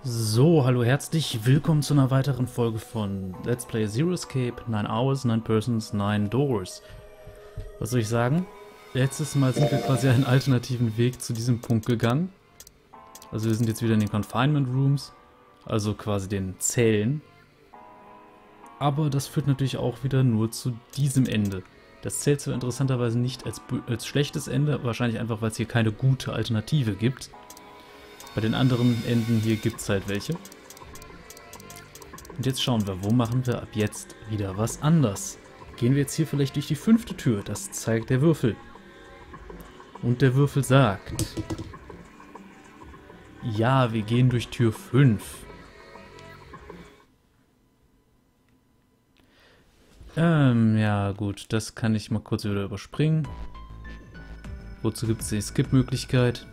So, hallo, herzlich willkommen zu einer weiteren Folge von Let's Play Zero Escape, 9 Hours, 9 Persons, 9 Doors. Was soll ich sagen? Letztes Mal sind wir quasi einen alternativen Weg zu diesem Punkt gegangen. Also wir sind jetzt wieder in den Confinement Rooms, also quasi den Zellen. Aber das führt natürlich auch wieder nur zu diesem Ende. Das zählt zwar interessanterweise nicht als schlechtes Ende, wahrscheinlich einfach, weil es hier keine gute Alternative gibt. Bei den anderen Enden hier gibt es halt welche. Und jetzt schauen wir, wo machen wir ab jetzt wieder was anders. Gehen wir jetzt hier vielleicht durch die 5. Tür, das zeigt der Würfel. Und der Würfel sagt: ja, wir gehen durch Tür 5. Ja gut, das kann ich mal kurz wieder überspringen. Wozu gibt es die Skip-Möglichkeit?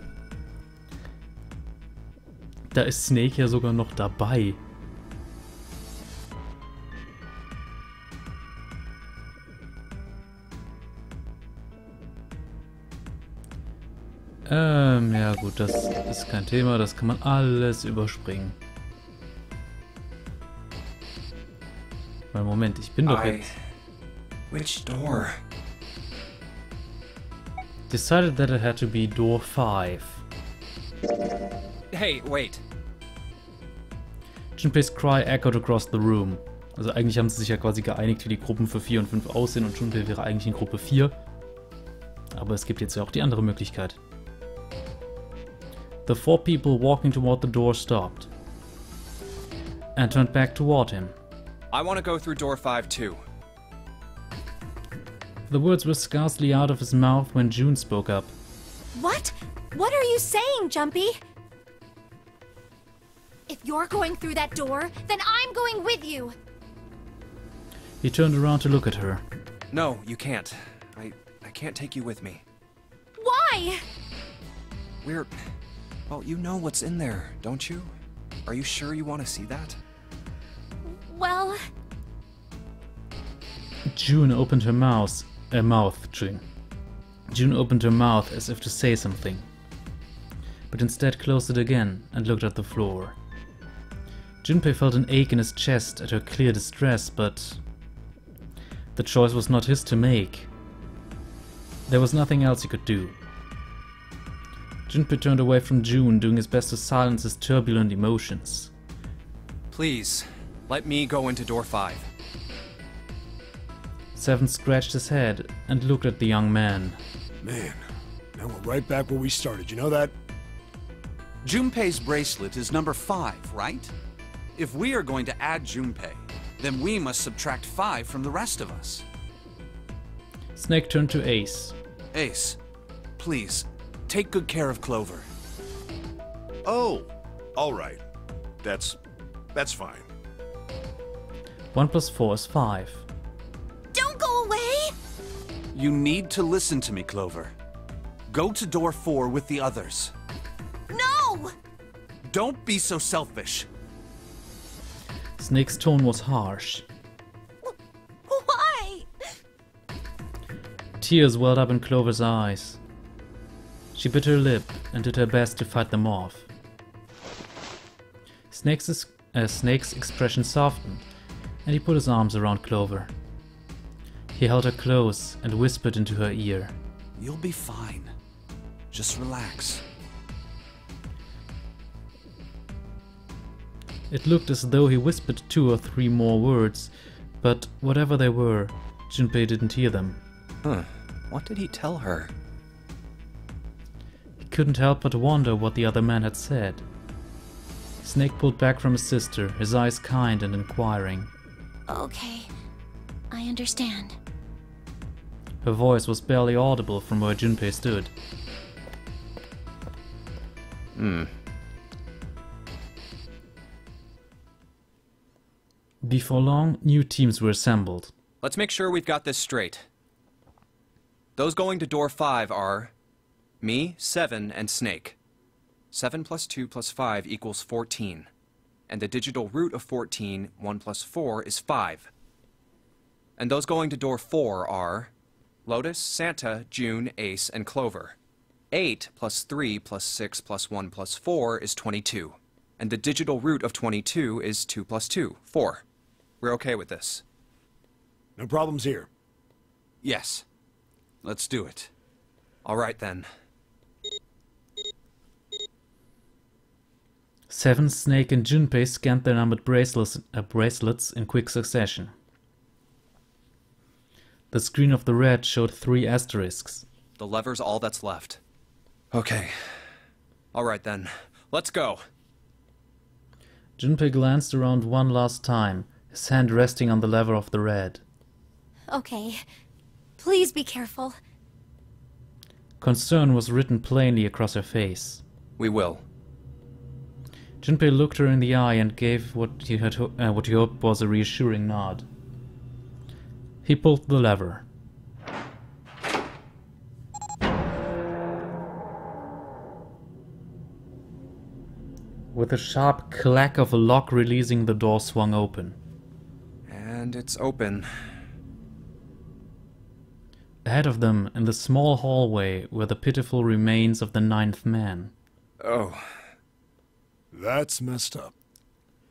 Da ist Snake ja sogar noch dabei. Ja gut, das ist kein Thema, das kann man alles überspringen. Weil Moment, ich bin doch jetzt... Which door? Decided that it had to be door 5. Hey, wait. Junpei's cry echoed across the room. Also eigentlich haben sie sich ja quasi geeinigt, wie die Gruppen für 4 und 5 aussehen und Junpei wäre eigentlich in Gruppe 4. Aber es gibt jetzt ja auch die andere Möglichkeit. The 4 people walking toward the door stopped and turned back toward him. I want to go through door 5 too. The words were scarcely out of his mouth when June spoke up. What? What are you saying, Jumpy? If you're going through that door, then I'm going with you. He turned around to look at her. No, you can't. I can't take you with me. Why? Well, you know what's in there, don't you? Are you sure you want to see that? Well... June opened her mouth. June opened her mouth as if to say something, but instead closed it again and looked at the floor. Junpei felt an ache in his chest at her clear distress, but the choice was not his to make. There was nothing else he could do. Junpei turned away from June, doing his best to silence his turbulent emotions. Please, let me go into door 5. Seven scratched his head and looked at the young man. Man, now we're right back where we started, you know that? Junpei's bracelet is number 5, right? If we are going to add Junpei, then we must subtract 5 from the rest of us. Snake turned to Ace. Ace, please, take good care of Clover. Oh, all right. That's fine. 1 plus 4 is 5. Don't go away! You need to listen to me, Clover. Go to door 4 with the others. No! Don't be so selfish. Snake's tone was harsh. Why? Tears welled up in Clover's eyes. She bit her lip and did her best to fight them off. Snake's expression softened, and he put his arms around Clover. He held her close and whispered into her ear. You'll be fine. Just relax. It looked as though he whispered 2 or 3 more words, but whatever they were, Junpei didn't hear them. Huh. What did he tell her? He couldn't help but wonder what the other man had said. Snake pulled back from his sister, his eyes kind and inquiring. Okay, I understand. Her voice was barely audible from where Junpei stood. Before long, new teams were assembled. Let's make sure we've got this straight. Those going to door 5 are me, 7, and Snake. 7 plus 2 plus 5 equals 14. And the digital root of 14, 1 plus 4, is 5. And those going to door 4 are Lotus, Santa, June, Ace, and Clover. 8 plus 3 plus 6 plus 1 plus 4 is 22. and the digital root of 22 is 2 plus 2, 4. We're okay with this. No problems here. Yes. Let's do it. All right then. 7, Snake, and Junpei scanned their numbered bracelets in quick succession. The screen of the red showed 3 asterisks. The lever's all that's left. Okay. All right then. Let's go. Junpei glanced around one last time, his hand resting on the lever of the red. Okay. Please be careful. Concern was written plainly across her face. We will. Junpei looked her in the eye and gave what he hoped was a reassuring nod. He pulled the lever. With a sharp clack of a lock releasing, the door swung open. And it's open. Ahead of them, in the small hallway, were the pitiful remains of the 9th man. Oh, That's messed up.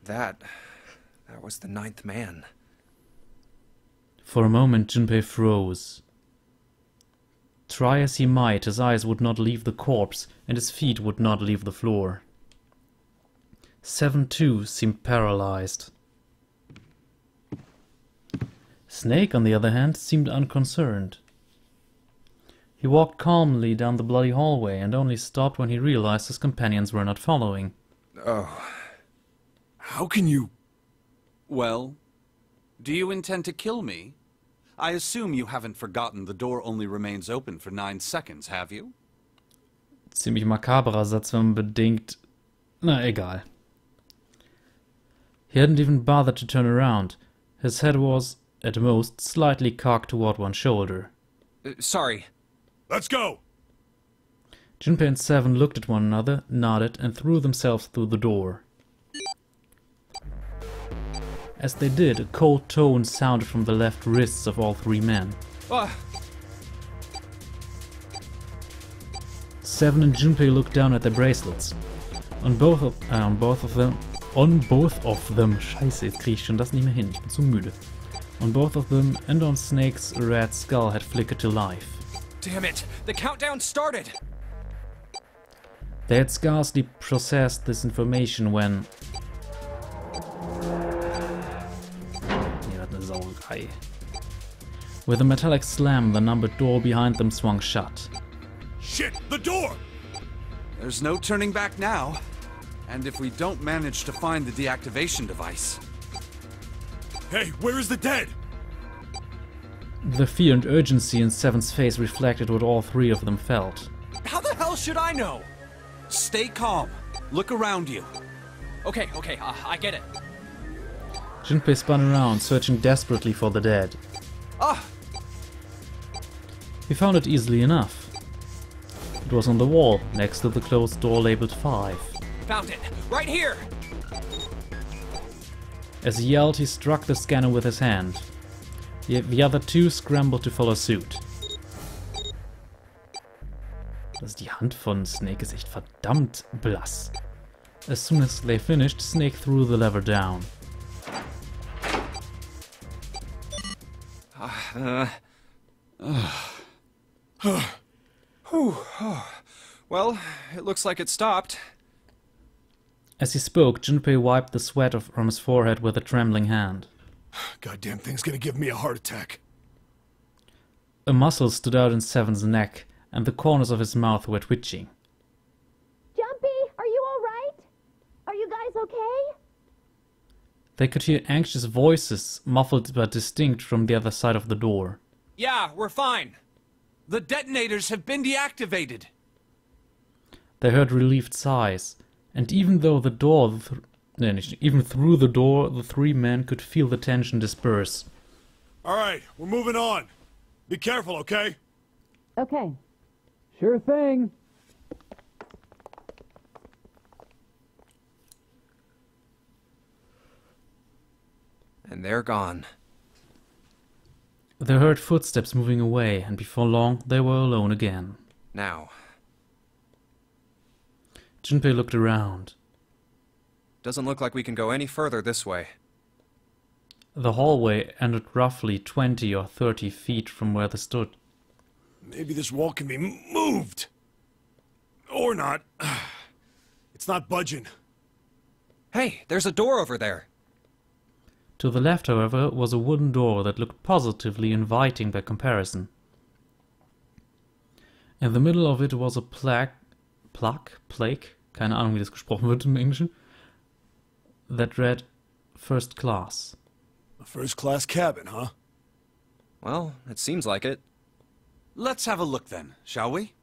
that was the 9th man. For a moment, Junpei froze. Try as he might, his eyes would not leave the corpse, and his feet would not leave the floor. 7 too seemed paralyzed. Snake, on the other hand, seemed unconcerned. He walked calmly down the bloody hallway and only stopped when he realized his companions were not following. Oh, How can you... Well, do you intend to kill me? I assume you haven't forgotten the door only remains open for 9 seconds, have you? Ziemlich makaberer Satz, wenn man bedenkt... Na, egal. He hadn't even bothered to turn around. His head was, at most, slightly cocked toward one shoulder. sorry. Let's go! Junpei and 7 looked at one another, nodded, and threw themselves through the door. As they did, a cold tone sounded from the left wrists of all 3 men. 7 and Junpei looked down at their bracelets. On both of them, scheiße, jetzt krieg ich schon das nicht mehr hin, ich bin zu müde. On both of them and on Snake's red skull had flickered to life. Damn it! The countdown started! They had scarcely processed this information when... With a metallic slam, the numbered door behind them swung shut. Shit! The door! There's no turning back now. And if we don't manage to find the deactivation device... Hey, where is the dead? The fear and urgency in 7's face reflected what all 3 of them felt. How the hell should I know? Stay calm. Look around you. Okay, I get it. Junpei spun around, searching desperately for the dead. Ah! He found it easily enough. It was on the wall, next to the closed door labeled 5. Found it! Right here! As he yelled, he struck the scanner with his hand. The other 2 scrambled to follow suit. Die Hand von Snake ist echt verdammt blass. As soon as they finished, Snake threw the lever down. Well, it looks like it stopped. As he spoke, Junpei wiped the sweat from his forehead with a trembling hand. Goddamn thing's gonna give me a heart attack. A muscle stood out in 7's neck, and the corners of his mouth were twitching. Jumpy, are you alright? Are you guys okay? They could hear anxious voices, muffled but distinct, from the other side of the door. Yeah, we're fine. The detonators have been deactivated. They heard relieved sighs, and even through the door, the 3 men could feel the tension disperse. Alright, we're moving on. Be careful, okay? Okay. Sure thing. And they're gone. They heard footsteps moving away, and before long they were alone again. Now. Junpei looked around. Doesn't look like we can go any further this way. The hallway ended roughly 20 or 30 feet from where they stood. Maybe this wall can be moved. Or not. It's not budging. Hey, there's a door over there. To the left, however, was a wooden door that looked positively inviting by comparison. In the middle of it was a plaque, keine Ahnung, wie das gesprochen wird im Englischen, that read First Class. A first-class cabin, huh? Well, it seems like it. Let's have a look then, shall we?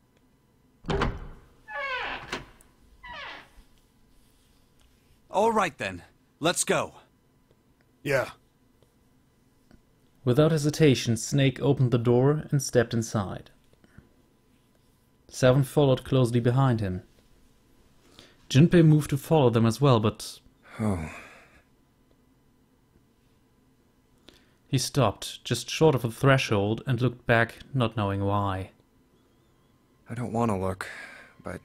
All right then, let's go. Yeah. Without hesitation, Snake opened the door and stepped inside. 7 followed closely behind him. Junpei moved to follow them as well, but... Oh. He stopped, just short of the threshold, and looked back, not knowing why. I don't want to look, but...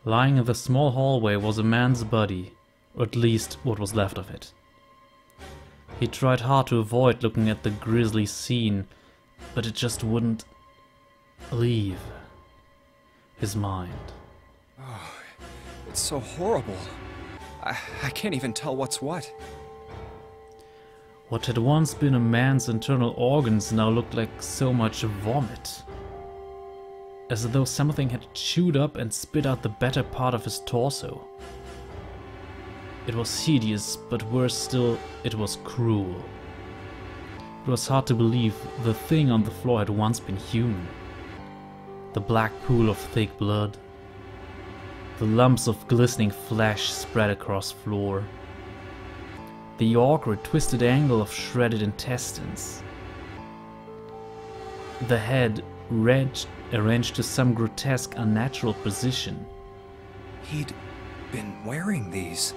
Lying in the small hallway was a man's body, or at least what was left of it. He tried hard to avoid looking at the grisly scene, but it just wouldn't leave his mind. Oh, it's so horrible. I can't even tell what's what. What had once been a man's internal organs now looked like so much vomit. As though something had chewed up and spit out the better part of his torso. It was hideous, but worse still, it was cruel. It was hard to believe the thing on the floor had once been human. The black pool of thick blood. The lumps of glistening flesh spread across floor. The awkward, twisted angle of shredded intestines. The head arranged to some grotesque, unnatural position. He'd been wearing these.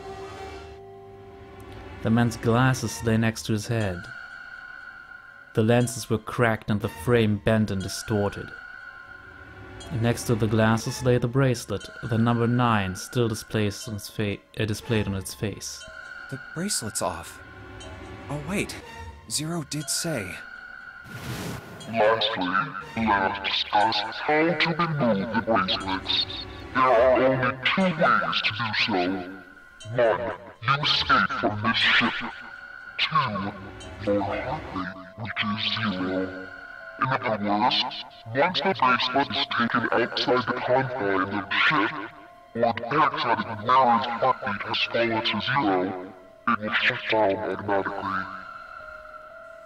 The man's glasses lay next to his head. The lenses were cracked and the frame bent and distorted. And next to the glasses lay the bracelet, the number 9 still displayed on its face. The bracelet's off. Oh wait, Zero did say. Lastly, let us discuss how to remove the bracelets. There are only 2 ways to do so. 1. You escape from this ship. 2. Your heart rate reaches 0. In other words, once the bracelet is taken outside the confines of the ship, or detects that its wearer's heartbeat has fallen to 0, it will shut down automatically.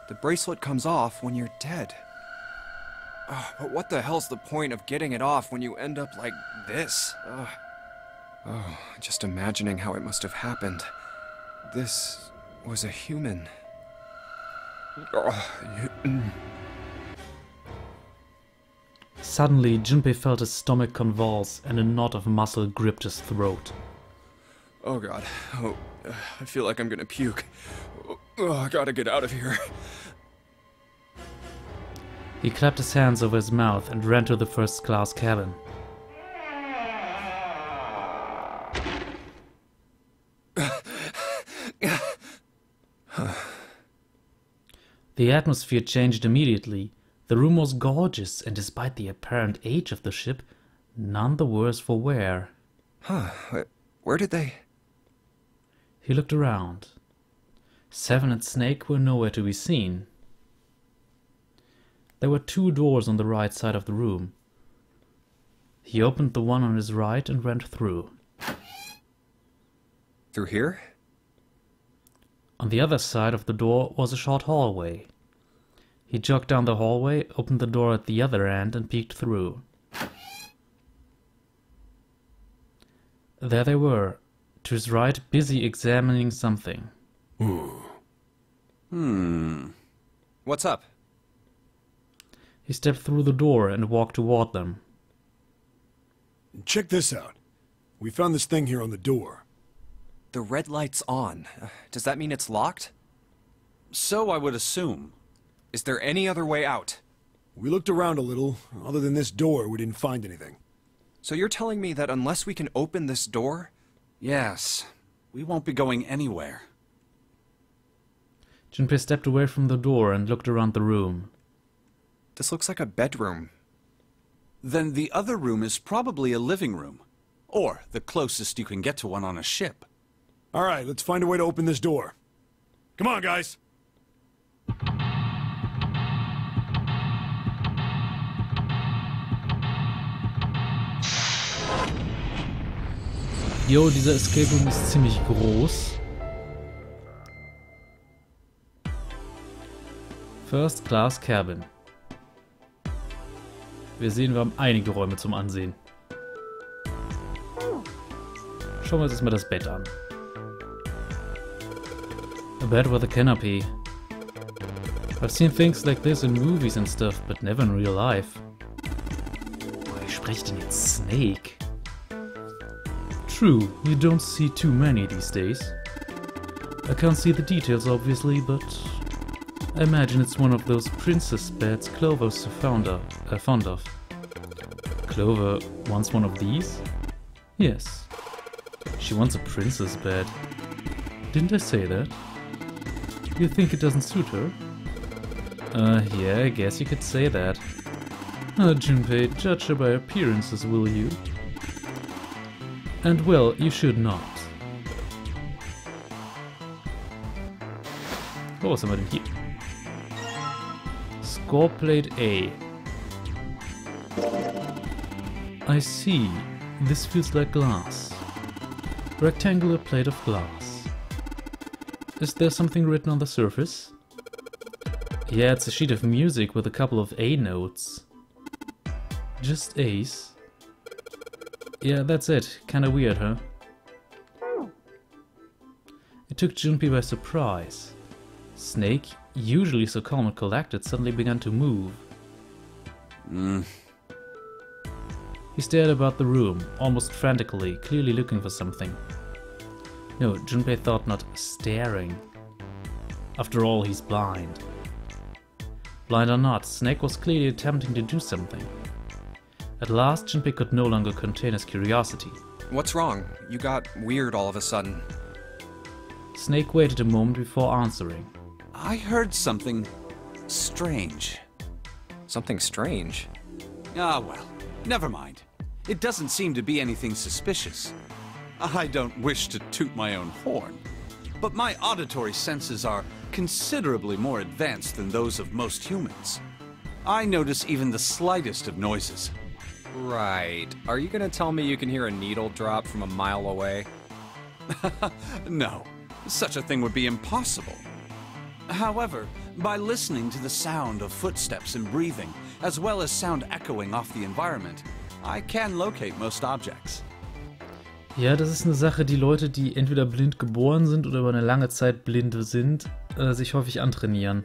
The bracelet comes off when you're dead. Oh, but what the hell's the point of getting it off when you end up like this? Oh, just imagining how it must have happened. This was a human. Suddenly, Junpei felt his stomach convulse and a knot of muscle gripped his throat. Oh god. Oh, I feel like I'm gonna puke. Oh, I gotta get out of here. He clapped his hands over his mouth and ran to the first-class cabin. The atmosphere changed immediately. The room was gorgeous, and despite the apparent age of the ship, none the worse for wear. Huh, where did they... He looked around. 7 and Snake were nowhere to be seen. There were 2 doors on the right side of the room. He opened the one on his right and went through. Through here? On the other side of the door was a short hallway. He jogged down the hallway, opened the door at the other end and peeked through. There they were, to his right, busy examining something. What's up? He stepped through the door and walked toward them. Check this out. We found this thing here on the door. The red light's on. Does that mean it's locked? So I would assume. Is there any other way out? We looked around a little. Other than this door, we didn't find anything. So you're telling me that unless we can open this door, Yes, we won't be going anywhere. Junpei stepped away from the door and looked around the room. This looks like a bedroom. Then the other room is probably a living room. Or the closest you can get to one on a ship. All right, let's find a way to open this door. Come on, guys. Jo, dieser Escape Room ist ziemlich groß. First Class Cabin. Wir sehen, wir haben einige Räume zum Ansehen. Schauen wir uns erstmal das Bett an. A bed with a canopy. I've seen things like this in movies and stuff, but never in real life. Wie spricht denn jetzt Snake? True, you don't see too many these days. I can't see the details obviously, but I imagine it's one of those princess beds Clover's so fond of. Clover wants one of these? Yes. She wants a princess bed. Didn't I say that? You think it doesn't suit her? Yeah, I guess you could say that. Junpei, judge her by appearances, will you? And well, you should not. Oh, was haben wir denn hier? Score plate A. I see. This feels like glass. Rectangular plate of glass. Is there something written on the surface? Yeah, it's a sheet of music with a couple of A notes. Just A's? Yeah, that's it. Kinda weird, huh? It took Junpei by surprise. Snake, usually so calm and collected, suddenly began to move. He stared about the room, almost frantically, clearly looking for something. No, Junpei thought not staring. After all, he's blind. Blind or not, Snake was clearly attempting to do something. At last, Junpei could no longer contain his curiosity. What's wrong? You got weird all of a sudden. Snake waited a moment before answering. I heard something strange. Something strange? Ah, well, never mind. It doesn't seem to be anything suspicious. I don't wish to toot my own horn, but my auditory senses are considerably more advanced than those of most humans. I notice even the slightest of noises. Right. Are you gonna tell me you can hear a needle drop from a mile away? No, such a thing would be impossible. However, by listening to the sound of footsteps and breathing, as well as sound echoing off the environment, I can locate most objects. Ja, das ist eine Sache, die Leute, die entweder blind geboren sind oder über eine lange Zeit blind sind, sich häufig antrainieren.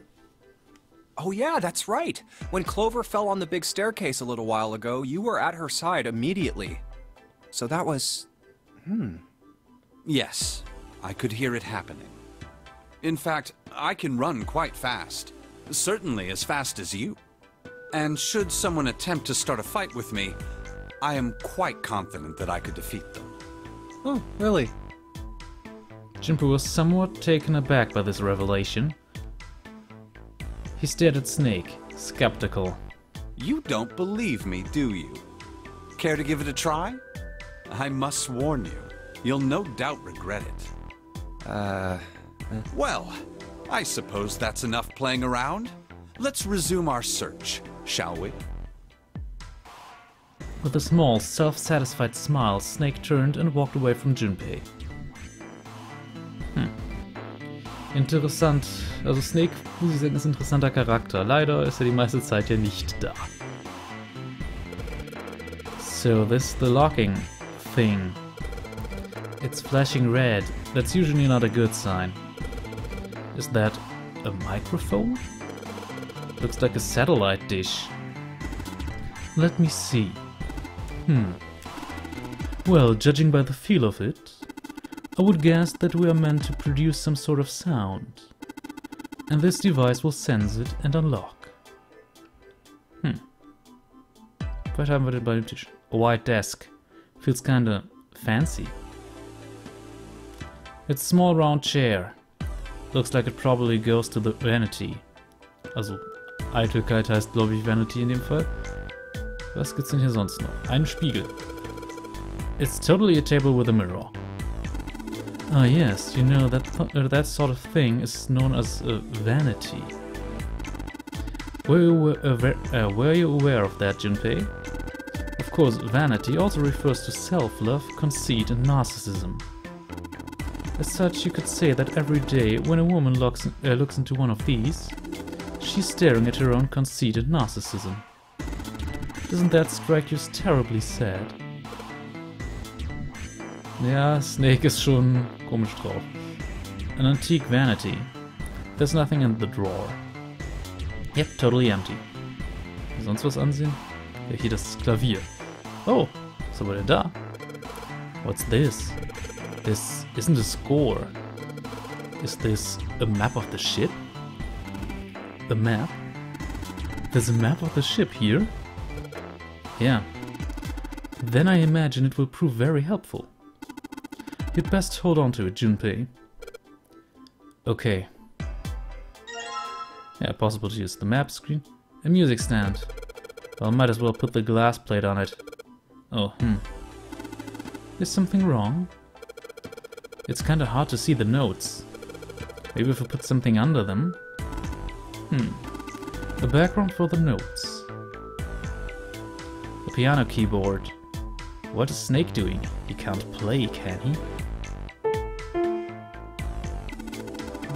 Oh yeah, that's right. When Clover fell on the big staircase a little while ago, you were at her side immediately. So that was... Yes, I could hear it happening. In fact, I can run quite fast. Certainly as fast as you. And should someone attempt to start a fight with me, I am quite confident that I could defeat them. Oh, really? Junpei was somewhat taken aback by this revelation. He stared at Snake, skeptical. You don't believe me, do you? Care to give it a try? I must warn you, you'll no doubt regret it. Well, I suppose that's enough playing around. Let's resume our search, shall we? With a small, self-satisfied smile, Snake turned and walked away from Junpei. Interessant. Also Snake, muss ich sagen, ist ein interessanter Charakter. Leider ist er die meiste Zeit ja nicht da. So, this is the locking thing. It's flashing red. That's usually not a good sign. Is that a microphone? Looks like a satellite dish. Let me see. Well, judging by the feel of it, I would guess that we are meant to produce some sort of sound. And this device will sense it and unlock. Was haben wir denn bei dem Tisch? A white desk. Feels kinda fancy. It's a small round chair. Looks like it probably goes to the vanity. Also, Eitelkeit heißt, glaube ich, Vanity in dem Fall. Was gibt's denn hier sonst noch? Ein Spiegel. It's totally a table with a mirror. Ah yes, you know, that sort of thing is known as a vanity. Were you aware of that, Junpei? Of course, vanity also refers to self-love, conceit and narcissism. As such, you could say that every day when a woman looks into one of these, she's staring at her own conceit and narcissism. Doesn't that strike you as terribly sad? Ja, Snake ist schon komisch drauf. An antique vanity. There's nothing in the drawer. Yep, totally empty. Sonst was ansehen? Ja, hier das Klavier. Oh, was war denn da? What's this? This isn't a score. Is this a map of the ship? A map? There's a map of the ship here? Yeah. Then I imagine it will prove very helpful. You'd best hold on to it, Junpei. Okay. Yeah, possible to use the map screen. A music stand. Well, might as well put the glass plate on it. Oh, Is something wrong? It's kinda hard to see the notes. Maybe if we put something under them? A background for the notes. A piano keyboard. What is Snake doing? He can't play, can he?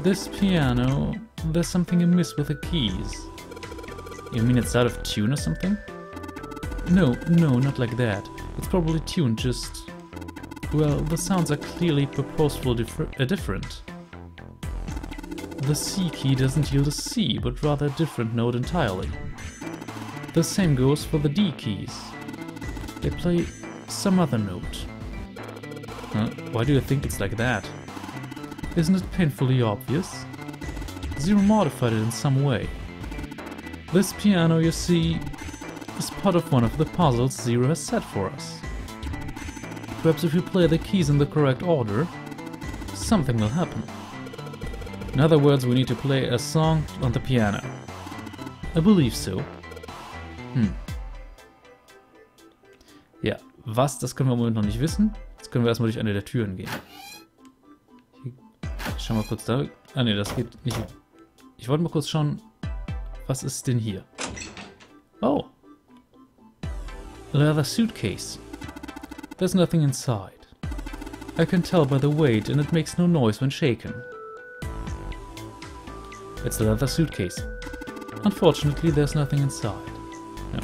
This piano... There's something amiss with the keys. You mean it's out of tune or something? No, not like that. It's probably tuned, just... Well, the sounds are clearly purposefully different. The C key doesn't yield a C, but rather a different note entirely. The same goes for the D keys. They play some other note. Why do you think it's like that? Isn't it painfully obvious? Zero modified it in some way. This piano, you see, is part of one of the puzzles Zero has set for us. Perhaps if you play the keys in the correct order, something will happen. In other words, we need to play a song on the piano. I believe so. Ja, was, das können wir im Moment noch nicht wissen. Jetzt können wir erstmal durch eine der Türen gehen. Ich schau mal kurz da. Ah ne, das geht nicht. Ich wollte mal kurz schauen, was ist denn hier? Oh. A leather suitcase. There's nothing inside. I can tell by the weight and it makes no noise when shaken. It's a leather suitcase. Unfortunately, there's nothing inside. Ja.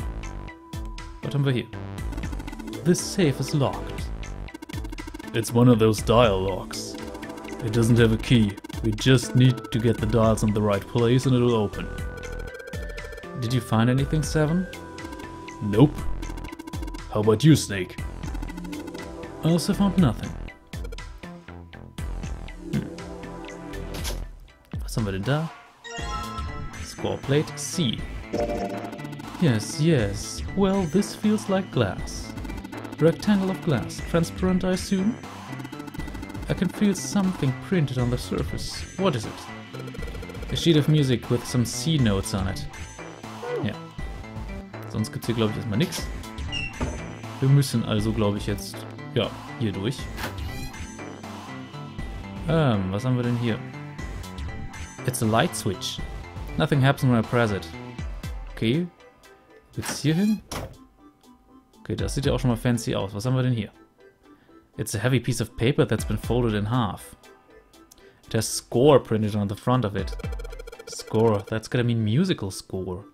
Was haben wir hier? This safe is locked. It's one of those dial locks. It doesn't have a key. We just need to get the dials in the right place and it'll open. Did you find anything, Seven? Nope. How about you, Snake? I also found nothing. Was haben wir denn da? Score plate C. Yes. Well, this feels like glass. Rectangle of glass. Transparent, I assume? I can feel something printed on the surface. What is it? A sheet of music with some C notes on it. Ja. Sonst gibt's hier, glaube ich, erstmal nichts. Wir müssen also, glaube ich, jetzt, ja, hier durch. Was haben wir denn hier? It's a light switch. Nothing happens when I press it. Okay. Jetzt hier hin. Okay, das sieht ja auch schon mal fancy aus. Was haben wir denn hier? It's a heavy piece of paper that's been folded in half. It has score printed on the front of it. Score, that's gonna mean musical score.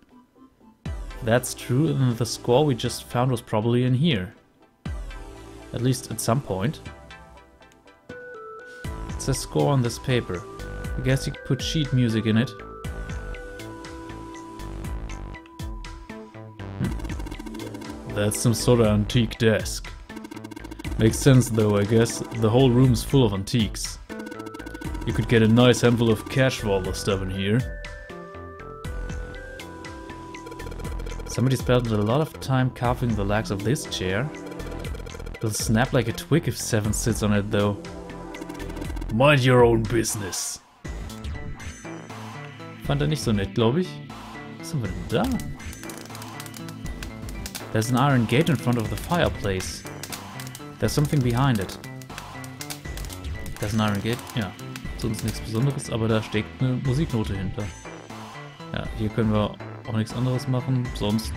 That's true, and the score we just found was probably in here. At least at some point. It says score on this paper. I guess you could put sheet music in it. That's some sort of antique desk. Makes sense though, I guess. The whole room's full of antiques. You could get a nice handful of cash for all the stuff in here. Somebody spent a lot of time carving the legs of this chair. It'll snap like a twig if Seven sits on it though. Mind your own business. Fand er nicht so nett, glaube ich. Was haben wir denn da? There's an iron gate in front of the fireplace. There's something behind it. There's an iron gate? Ja. Sonst nichts Besonderes, aber da steckt eine Musiknote hinter. Ja, hier können wir auch nichts anderes machen. Sonst...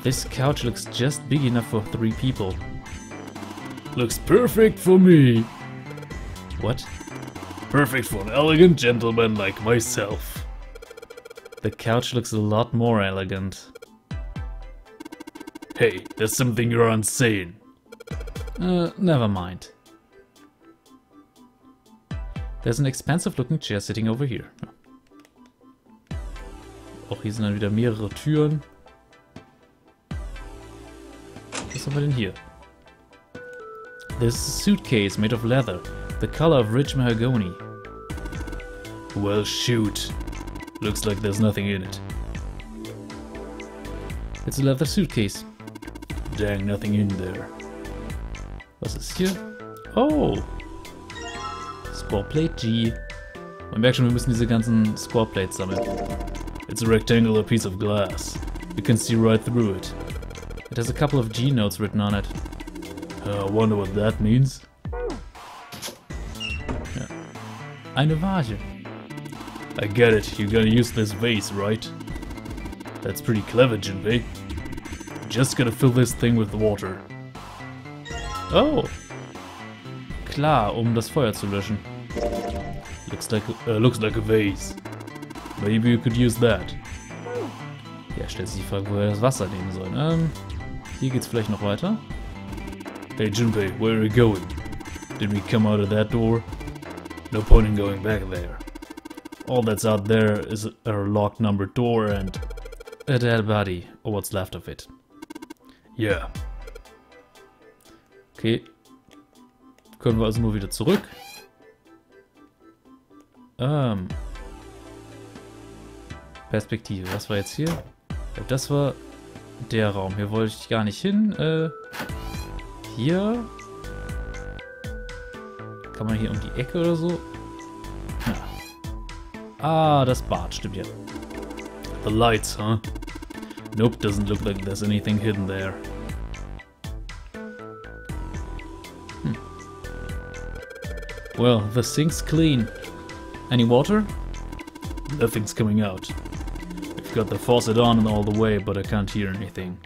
This couch looks just big enough for 3 people. Looks perfect for me. What? Perfect for an elegant gentleman like myself. The couch looks a lot more elegant. Hey, there's something you aren't saying. Never mind. There's an expensive looking chair sitting over here. Auch hier sind dann wieder mehrere Türen. Was haben wir denn hier? There's a suitcase made of leather, the color of rich mahogany. Well, shoot. Looks like there's nothing in it. It's a leather suitcase. Dang, nothing in there. Was ist hier? Oh! Scoreplate G. Man merkt schon, wir müssen diese ganzen Scoreplates sammeln. It's a rectangular piece of glass. You can see right through it. It has a couple of G notes written on it. I wonder what that means. Ja. Eine Vase. I get it. You're gonna use this vase, right? That's pretty clever, Jinbei. Just gonna fill this thing with water. Oh! Klar, um das Feuer zu löschen. Looks like a vase. Maybe you could use that. Ja, stellt sich die Frage, woher das Wasser nehmen soll. Hier geht's vielleicht noch weiter. Hey Junpei, where are you going? Did we come out of that door? No point in going back there. All that's out there is a locked numbered door and a dead body, or what's left of it. Yeah. Okay. Können wir also nur wieder zurück. Perspektive. Was war jetzt hier? Das war der Raum. Hier wollte ich gar nicht hin. Hier. Kann man hier um die Ecke oder so? Ja. Ah, das Bad, stimmt ja. The lights, huh? Nope, doesn't look like there's anything hidden there. Well, the sink's clean. Any water? Nothing's coming out. We've got the faucet on and all the way, but I can't hear anything.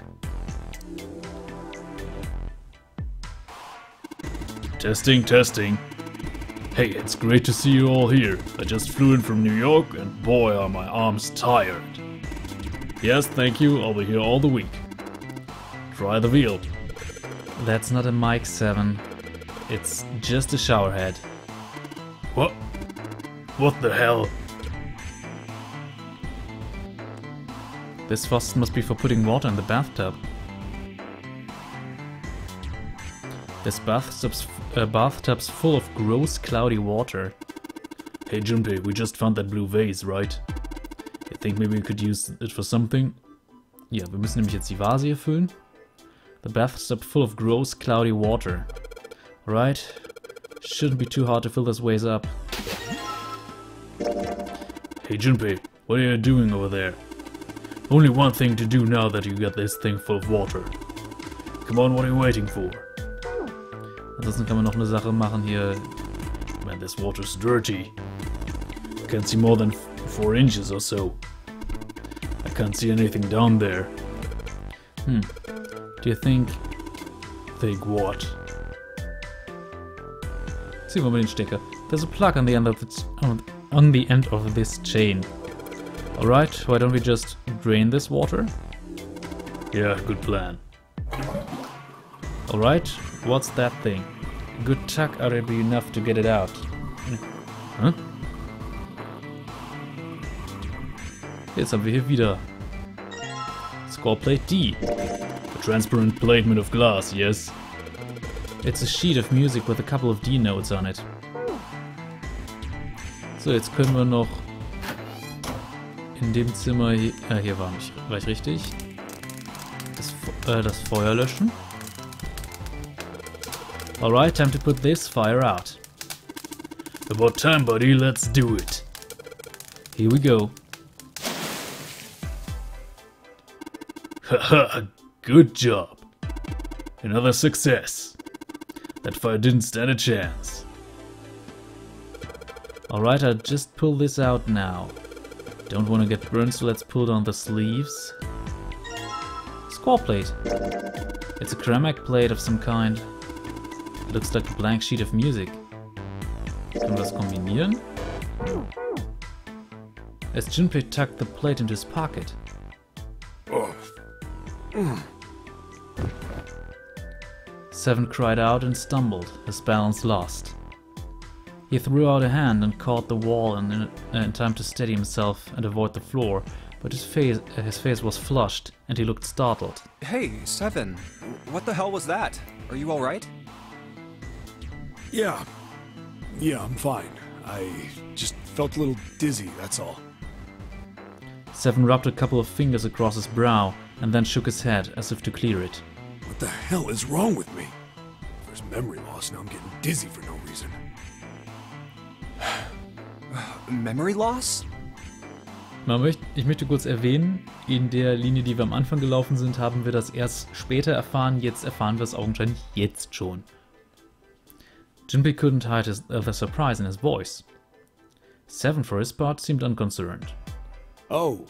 Testing, testing. Hey, it's great to see you all here. I just flew in from New York and boy are my arms tired. Yes, thank you, I'll be here all the week. Try the veal. That's not a mic 7. It's just a shower head. What? What the hell? This faucet must be for putting water in the bathtub. This bathtub's full of gross, cloudy water. Hey Junpei, we just found that blue vase, right? You think maybe we could use it for something? Ja, wir müssen nämlich jetzt die Vase hier füllen. The bathtub full of gross, cloudy water. Right? Shouldn't be too hard to fill this vase up. Hey Junpei, what are you doing over there? Only one thing to do now that you got this thing full of water. Come on, what are you waiting for? Ansonsten kann man noch eine Sache machen hier. Man, this water's dirty. I can't see more than 4 inches or so. I can't see anything down there. Do you think... Think what? Ziehen wir mal den Stecker. There's a plug on the end of this chain. Alright, why don't we just drain this water? Yeah, good plan. Alright, what's that thing? A good tug ought to be enough to get it out. Huh? Jetzt haben wir hier wieder Scoreplate D. A transparent plate made of glass, yes. It's a sheet of music with a couple of D notes on it. So, jetzt können wir noch in dem Zimmer hier, hier war ich richtig. Das Feuer löschen. Alright, time to put this fire out. About time, buddy, let's do it. Here we go. Haha, good job. Another success. That fire didn't stand a chance. Alright, I'll just pull this out now. Don't want to get burned, so let's pull down the sleeves. Score plate. It's a ceramic plate of some kind. It looks like a blank sheet of music. Können wir das kombinieren? As Junpei tucked the plate into his pocket. Seven cried out and stumbled, his balance lost. He threw out a hand and caught the wall in time to steady himself and avoid the floor, but his face was flushed and he looked startled. Hey, Seven. What the hell was that? Are you alright? Yeah, I'm fine. I just felt a little dizzy, that's all. Seven rubbed a couple of fingers across his brow and then shook his head as if to clear it. What the hell is wrong with me? First memory loss, now I'm getting dizzy for no reason. Memory loss? Ich möchte kurz erwähnen, in der Linie, die wir am Anfang gelaufen sind, haben wir das erst später erfahren, jetzt erfahren wir es augenscheinlich jetzt schon. Junpei couldn't hide the surprise in his voice. Seven, for his part, seemed unconcerned. Oh,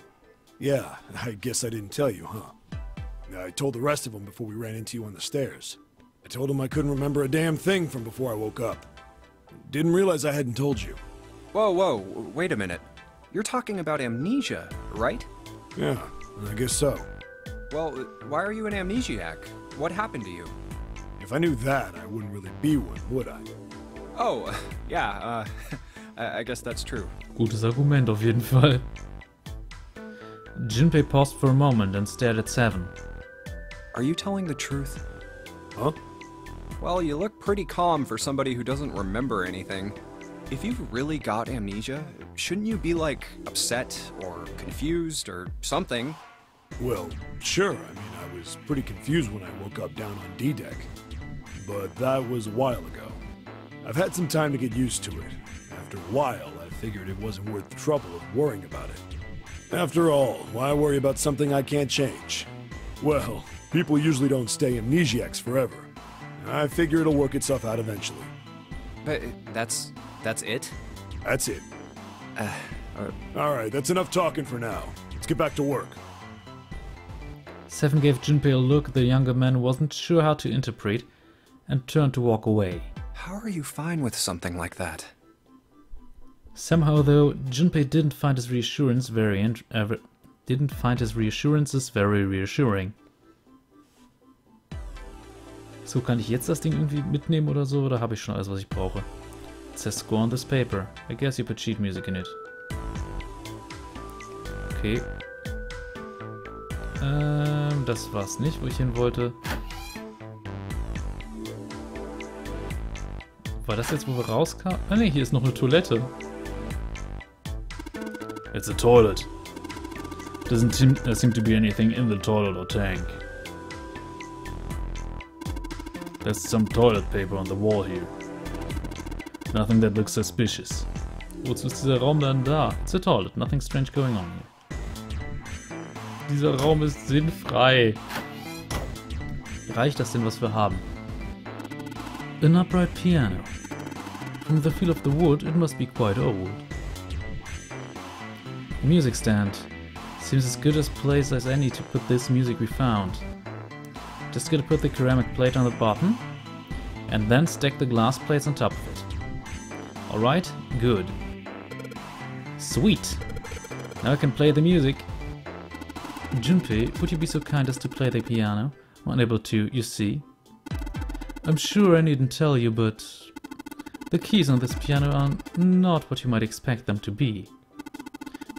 yeah, I guess I didn't tell you, huh? I told the rest of them before we ran into you on the stairs. I told them I couldn't remember a damn thing from before I woke up. Didn't realize I hadn't told you. Whoa, wait a minute. You're talking about amnesia, right? Yeah, I guess so. Well, why are you an amnesiac? What happened to you? If I knew that, I wouldn't really be one, would I? Oh, yeah, I guess that's true. Gutes Argument auf jeden Fall. Junpei paused for a moment and stared at Seven. Are you telling the truth? Huh? Well, you look pretty calm for somebody who doesn't remember anything. If you've really got amnesia, shouldn't you be, like, upset or confused or something? Well, sure. I mean, I was pretty confused when I woke up down on D-Deck. But that was a while ago. I've had some time to get used to it. After a while, I figured it wasn't worth the trouble of worrying about it. After all, why worry about something I can't change? Well, people usually don't stay amnesiacs forever. I figure it'll work itself out eventually. But that's it? That's it. Alright, that's enough talking for now. Let's get back to work. Seven gave Junpei a look the younger man wasn't sure how to interpret and turned to walk away. How are you fine with something like that? Somehow, though, Junpei didn't find his reassurances very reassuring. So, kann ich jetzt das Ding irgendwie mitnehmen oder so, oder habe ich schon alles, was ich brauche? It says score on this paper. I guess you put sheet music in it. Okay. Das war's nicht, wo ich hin wollte. War das jetzt, wo wir rauskamen? Ah ne, hier ist noch eine Toilette. It's a toilet. Doesn't seem to be anything in the toilet or tank. There's some toilet paper on the wall here. Nothing that looks suspicious. Wozu ist dieser Raum dann da? It's a toilet. Nothing strange going on here. Dieser Raum ist sinnfrei. Reicht das denn, was wir haben? An upright piano. From the feel of the wood, it must be quite old. A music stand. Seems as good a place as any to put this music we found. Just gotta put the ceramic plate on the bottom, and then stack the glass plates on top of it. Alright, good. Sweet! Now I can play the music. Junpei, would you be so kind as to play the piano? Unable to, you see. I'm sure I needn't tell you, but the keys on this piano are not what you might expect them to be.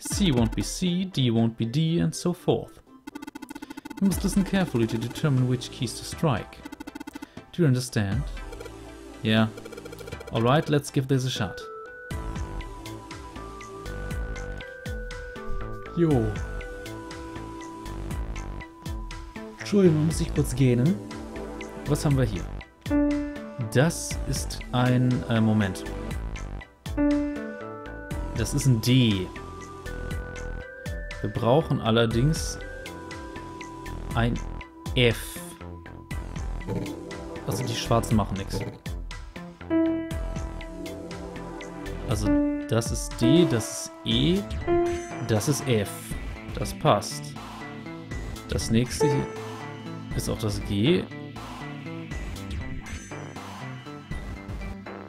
C won't be C, D won't be D, and so forth. You must listen carefully to determine which keys to strike. Do you understand? Yeah. Alright, let's give this a shot. Jo. Entschuldigung, muss ich kurz gähnen. Was haben wir hier? Das ist ein... Moment. Das ist ein D. Wir brauchen allerdings ein F. Also die Schwarzen machen nichts. Also das ist D, das ist E, das ist F. Das passt. Das nächste hier ist auch das G.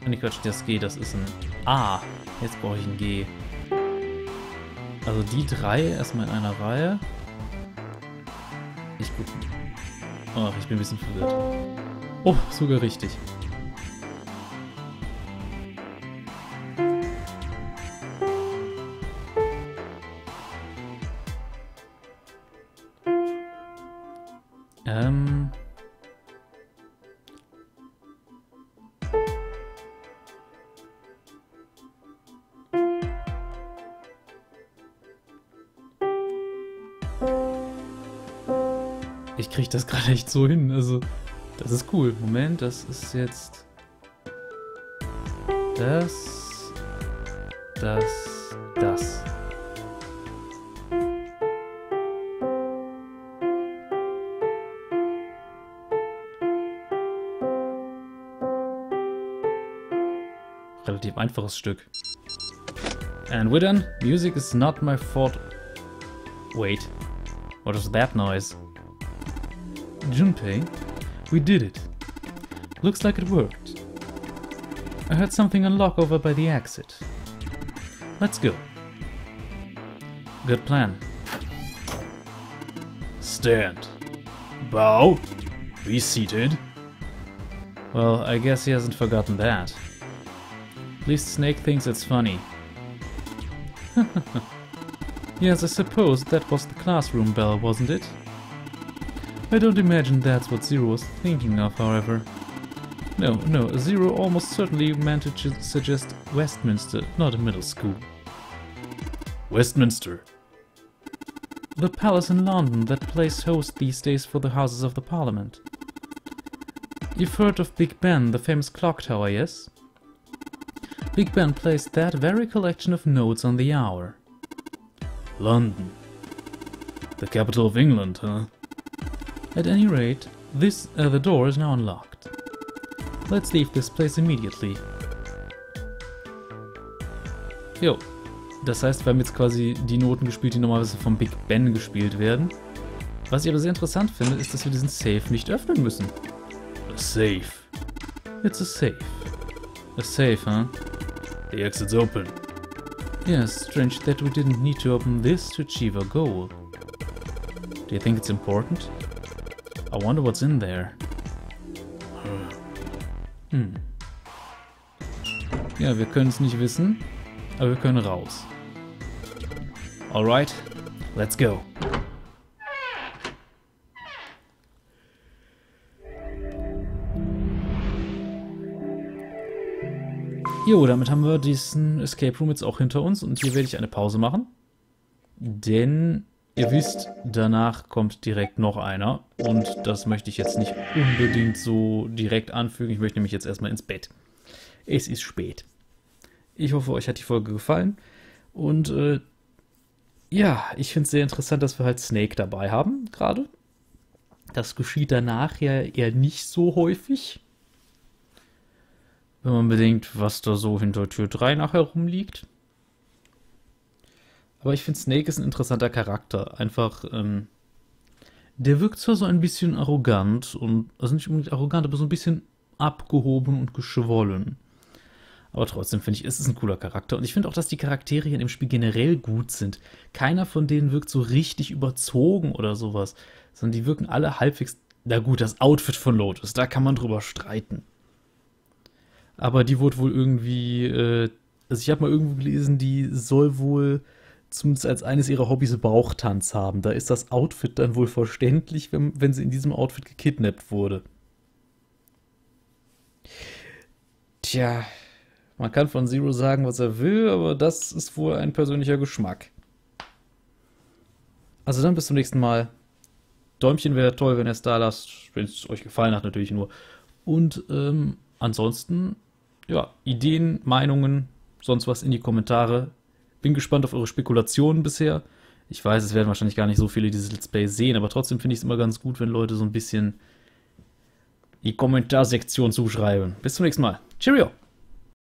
Nicht Quatsch, das G, das ist ein A. Jetzt brauche ich ein G. Also die drei erstmal in einer Reihe. Nicht gut. Ach, ich bin ein bisschen verwirrt. Oh, sogar richtig. Ich kriege das gerade echt so hin, also das ist cool. Moment, das ist jetzt das. Relativ einfaches Stück. And we're done. Music is not my fault. Wait, what was that noise? Junpei, we did it. Looks like it worked. I heard something unlock over by the exit. Let's go. Good plan. Stand. Bow. Be seated. Well, I guess he hasn't forgotten that. At least Snake thinks it's funny. Yes, I suppose that was the classroom bell, wasn't it? I don't imagine that's what Zero was thinking of, however. No, Zero almost certainly meant to suggest Westminster, not a middle school. Westminster. The palace in London that plays host these days for the Houses of the Parliament. You've heard of Big Ben, the famous clock tower, yes? Big Ben plays that very collection of notes on the hour. London. The capital of England, huh? At any rate, the door is now unlocked. Let's leave this place immediately. Jo, das heißt, wir haben jetzt quasi die Noten gespielt, die normalerweise vom Big Ben gespielt werden. Was ich aber sehr interessant finde, ist, dass wir diesen Safe nicht öffnen müssen. A safe. It's a safe. A safe, huh? The exit's open. Yes, strange that we didn't need to open this to achieve our goal. Do you think it's important? I wonder what's in there. Ja, wir können es nicht wissen, aber wir können raus. Alright, let's go. Jo, damit haben wir diesen Escape Room jetzt auch hinter uns und hier werde ich eine Pause machen. Denn ihr wisst, danach kommt direkt noch einer und das möchte ich jetzt nicht unbedingt so direkt anfügen. Ich möchte nämlich jetzt erstmal ins Bett. Es ist spät. Ich hoffe, euch hat die Folge gefallen und ja, ich finde es sehr interessant, dass wir halt Snake dabei haben gerade. Das geschieht danach ja eher nicht so häufig. Wenn man bedenkt, was da so hinter Tür 3 nachher rumliegt. Aber ich finde, Snake ist ein interessanter Charakter. Einfach, der wirkt zwar so ein bisschen arrogant, und also nicht unbedingt arrogant, aber so ein bisschen abgehoben und geschwollen. Aber trotzdem finde ich, es ist ein cooler Charakter. Und ich finde auch, dass die Charaktere hier in dem Spiel generell gut sind. Keiner von denen wirkt so richtig überzogen oder sowas. Sondern die wirken alle halbwegs... Na gut, das Outfit von Lotus, da kann man drüber streiten. Aber die wurde wohl irgendwie, also ich habe mal irgendwo gelesen, die soll wohl zumindest als eines ihrer Hobbys Bauchtanz haben. Da ist das Outfit dann wohl verständlich, wenn sie in diesem Outfit gekidnappt wurde. Tja, man kann von Zero sagen, was er will, aber das ist wohl ein persönlicher Geschmack. Also dann bis zum nächsten Mal. Däumchen wäre toll, wenn ihr es da lasst, wenn es euch gefallen hat natürlich nur. Und ansonsten... Ja, Ideen, Meinungen, sonst was in die Kommentare. bin gespannt auf eure Spekulationen bisher. Ich weiß, es werden wahrscheinlich gar nicht so viele dieses Let's Play sehen, aber trotzdem finde ich es immer ganz gut, wenn Leute so ein bisschen die Kommentarsektion zuschreiben. Bis zum nächsten Mal. Cheerio!